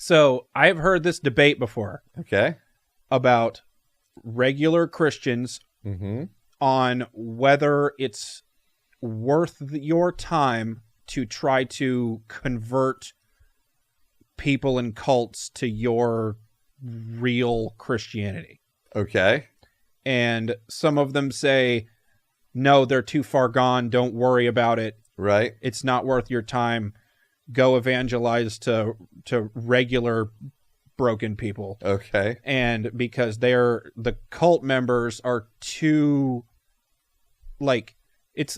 So I've heard this debate before. Okay. About regular Christians on whether it's worth your time to try to convert people in cults to your real Christianity. Okay. And some of them say, no, they're too far gone. Don't worry about it. Right. It's not worth your time. Go evangelize to regular broken people. Okay. And because the cult members are too, like, it's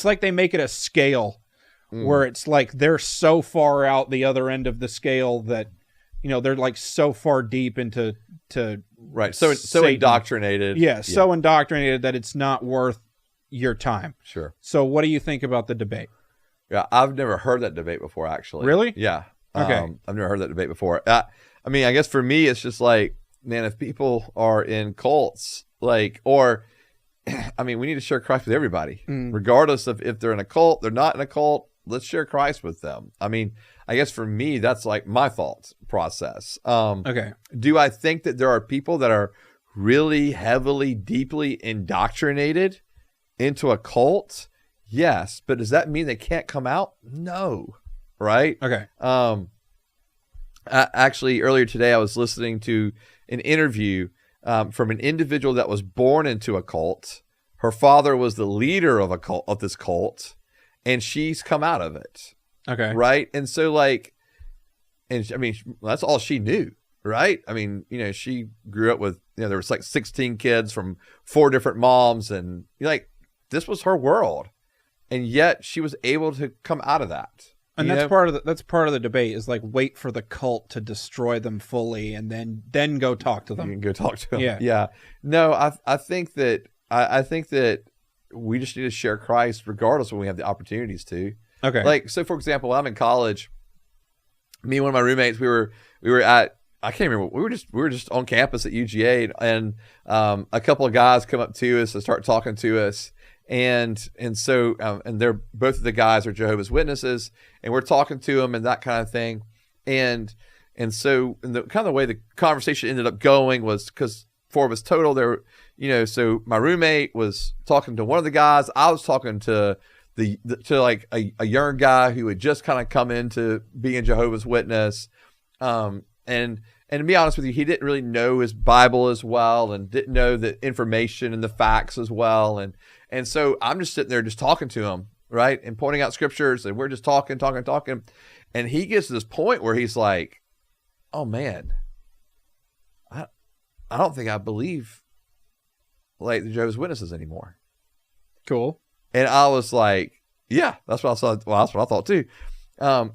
like they make it a scale where it's like they're so far out the other end of the scale that, you know, they're like so far deep into right. So indoctrinated. Yeah, so indoctrinated that it's not worth your time. Sure. So what do you think about the debate? Yeah, I've never heard that debate before, actually. Really? Yeah. Okay. I've never heard that debate before. I mean, I guess for me, it's just like, man, if people are in cults, like, or, I mean, we need to share Christ with everybody, regardless of if they're in a cult, they're not in a cult. Let's share Christ with them. I mean, I guess for me, that's like my thought process. Okay. Do I think that there are people that are really heavily, deeply indoctrinated into a cult? Yes. But does that mean they can't come out? No. Right? Okay. Actually, earlier today, I was listening to an interview from an individual that was born into a cult. Her father was the leader of this cult, and she's come out of it. Okay. Right. And so, like, and I mean, that's all she knew. Right. I mean, you know, she grew up with, you know, there was like 16 kids from 4 different moms, and like, this was her world. And yet she was able to come out of that. And that's part of the debate is like, wait for the cult to destroy them fully and then go talk to them. You can go talk to them. Yeah. Yeah. No, I think that we just need to share Christ regardless when we have the opportunities to. Okay. Like, so for example, when I'm in college, me and one of my roommates, we were at, I can't remember, we were just on campus at UGA, and a couple of guys come up to us and start talking to us. And so they're, both of the guys are Jehovah's Witnesses, and we're talking to them and that kind of thing. And so the kind of the way the conversation ended up going was, because 4 of us total, there, you know, so my roommate was talking to one of the guys. I was talking to like a young guy who had just kind of come into being Jehovah's Witness. And to be honest with you, he didn't really know his Bible as well, and didn't know the information and the facts as well. And so I'm just sitting there just talking to him, right? And pointing out scriptures, and we're just talking. And he gets to this point where he's like, oh man, I don't think I believe like the Jehovah's Witnesses anymore. Cool. And I was like, yeah, that's what I saw. Well, that's what I thought too. And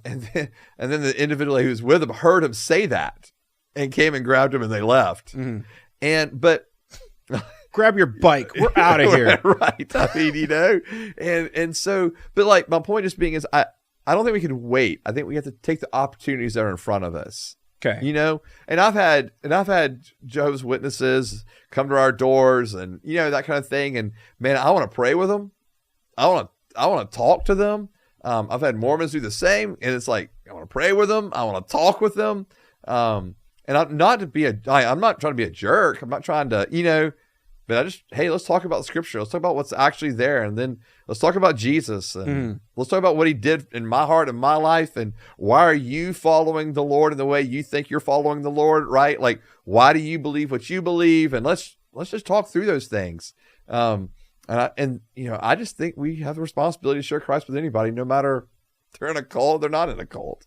then the individual who was with him heard him say that and came and grabbed him, and they left. But grab your bike. We're out of here. Right. I mean, you know, and so, but like my point just being is I don't think we can wait. I think we have to take the opportunities that are in front of us. Okay. You know, and I've had Jehovah's Witnesses come to our doors, and, you know, that kind of thing. And man, I want to pray with them. I want to talk to them. I've had Mormons do the same, and it's like, I want to pray with them. I want to talk with them. And I'm not trying to be a jerk. I'm not trying to, you know, but hey, let's talk about the scripture. Let's talk about what's actually there. And then let's talk about Jesus, and let's talk about what he did in my heart and my life. And why are you following the Lord in the way you think you're following the Lord? Right. Like, why do you believe what you believe? And let's just talk through those things. And you know, I just think we have the responsibility to share Christ with anybody, no matter if they're in a cult, they're not in a cult.